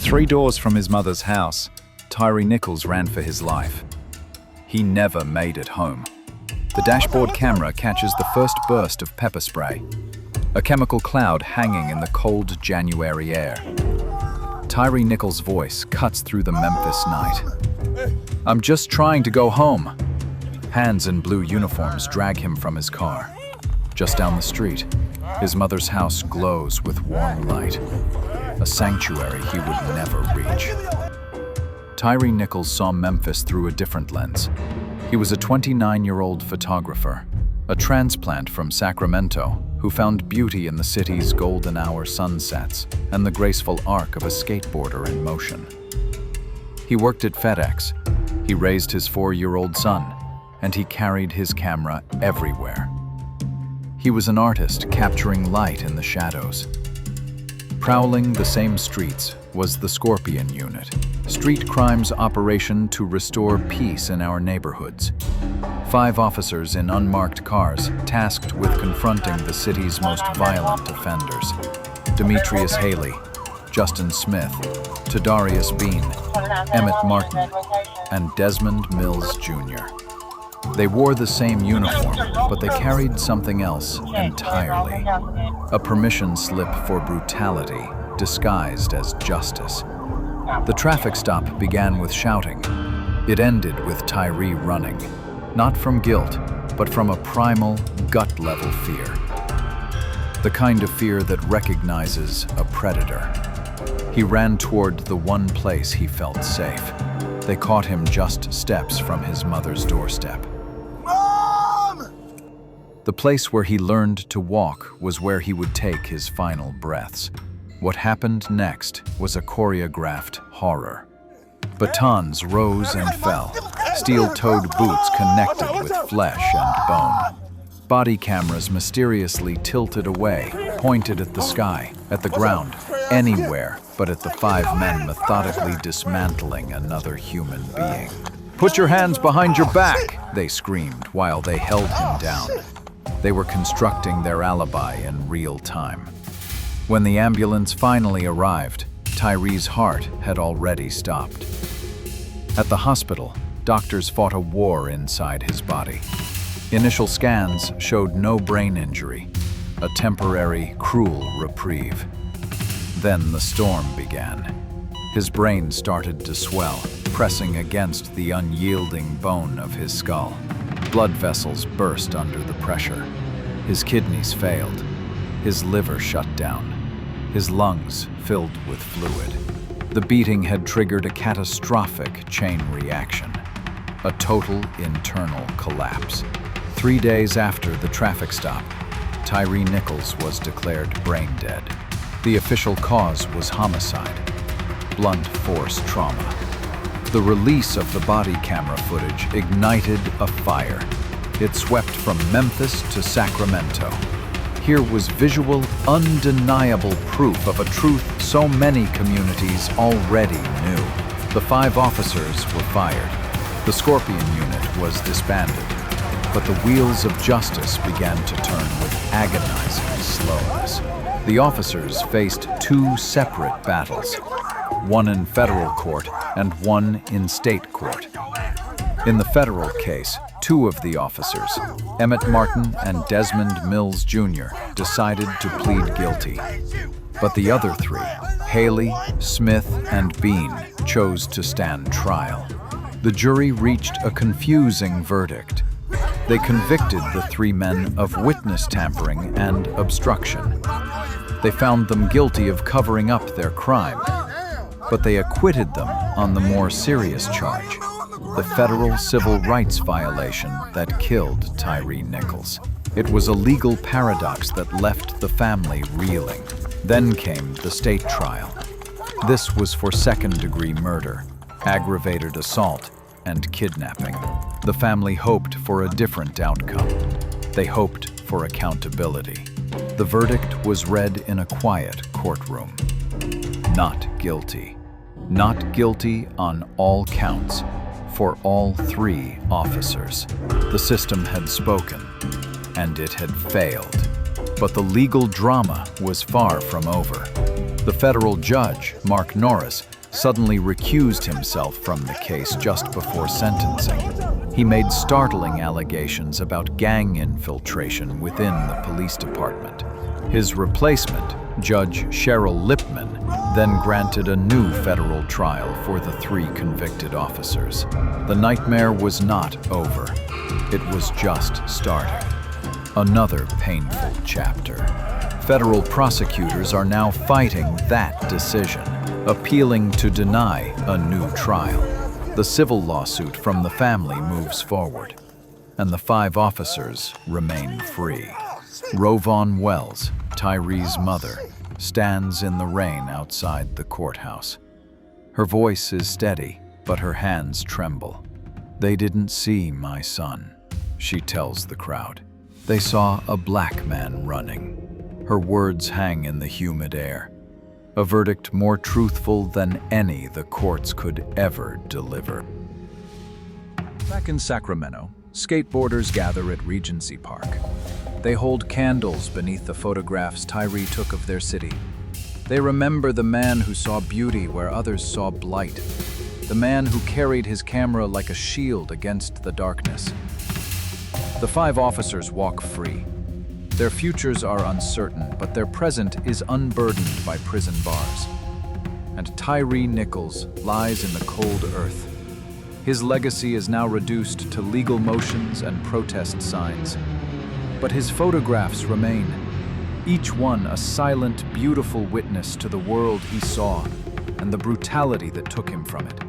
3 doors from his mother's house, Tyree Nichols ran for his life. He never made it home. The dashboard camera catches the first burst of pepper spray, a chemical cloud hanging in the cold January air. Tyree Nichols' voice cuts through the Memphis night. "I'm just trying to go home." Hands in blue uniforms drag him from his car. Just down the street, his mother's house glows with warm light, a sanctuary he would never reach. Tyree Nichols saw Memphis through a different lens. He was a 29-year-old photographer, a transplant from Sacramento, who found beauty in the city's golden hour sunsets and the graceful arc of a skateboarder in motion. He worked at FedEx, he raised his 4-year-old son, and he carried his camera everywhere. He was an artist capturing light in the shadows. Prowling the same streets was the Scorpion Unit, street crimes operation to restore peace in our neighborhoods. 5 officers in unmarked cars tasked with confronting the city's most violent offenders: Demetrius Haley, Justin Smith, Tadarrius Bean, Emmitt Martin, and Desmond Mills Jr. They wore the same uniform, but they carried something else entirely. A permission slip for brutality, disguised as justice. The traffic stop began with shouting. It ended with Tyree running, not from guilt, but from a primal, gut-level fear. The kind of fear that recognizes a predator. He ran toward the one place he felt safe. They caught him just steps from his mother's doorstep. Mom! The place where he learned to walk was where he would take his final breaths. What happened next was a choreographed horror. Batons rose and fell. Steel-toed boots connected with flesh and bone. Body cameras mysteriously tilted away, pointed at the sky, at the ground, anywhere but at the 5 men methodically dismantling another human being. "Put your hands behind your back!" they screamed while they held him down. They were constructing their alibi in real time. When the ambulance finally arrived, Tyree's heart had already stopped. At the hospital, doctors fought a war inside his body. Initial scans showed no brain injury, a temporary, cruel reprieve. Then the storm began. His brain started to swell, pressing against the unyielding bone of his skull. Blood vessels burst under the pressure. His kidneys failed. His liver shut down. His lungs filled with fluid. The beating had triggered a catastrophic chain reaction, a total internal collapse. 3 days after the traffic stop, Tyree Nichols was declared brain dead. The official cause was homicide, blunt force trauma. The release of the body camera footage ignited a fire. It swept from Memphis to Sacramento. Here was visual, undeniable proof of a truth so many communities already knew. The 5 officers were fired. The Scorpion Unit was disbanded. But the wheels of justice began to turn with agonizing slowness. The officers faced 2 separate battles, one in federal court and one in state court. In the federal case, 2 of the officers, Emmitt Martin and Desmond Mills Jr., decided to plead guilty. But the other 3, Haley, Smith, and Bean, chose to stand trial. The jury reached a confusing verdict. They convicted the 3 men of witness tampering and obstruction. They found them guilty of covering up their crime, but they acquitted them on the more serious charge, the federal civil rights violation that killed Tyree Nichols. It was a legal paradox that left the family reeling. Then came the state trial. This was for second-degree murder, aggravated assault, and kidnapping. The family hoped for a different outcome. They hoped for accountability. The verdict was read in a quiet courtroom. Not guilty. Not guilty on all counts for all 3 officers. The system had spoken, and it had failed. But the legal drama was far from over. The federal judge, Mark Norris, suddenly recused himself from the case just before sentencing. He made startling allegations about gang infiltration within the police department. His replacement, Judge Cheryl Lipman, then granted a new federal trial for the 3 convicted officers. The nightmare was not over. It was just starting. Another painful chapter. Federal prosecutors are now fighting that decision, appealing to deny a new trial. The civil lawsuit from the family moves forward, and the 5 officers remain free. RowVaughn Wells, Tyree's mother, stands in the rain outside the courthouse. Her voice is steady, but her hands tremble. "They didn't see my son," she tells the crowd. "They saw a black man running." Her words hang in the humid air. A verdict more truthful than any the courts could ever deliver. Back in Sacramento, skateboarders gather at Regency Park. They hold candles beneath the photographs Tyree took of their city. They remember the man who saw beauty where others saw blight, the man who carried his camera like a shield against the darkness. The 5 officers walk free. Their futures are uncertain, but their present is unburdened by prison bars. And Tyree Nichols lies in the cold earth. His legacy is now reduced to legal motions and protest signs. But his photographs remain, each one a silent, beautiful witness to the world he saw and the brutality that took him from it.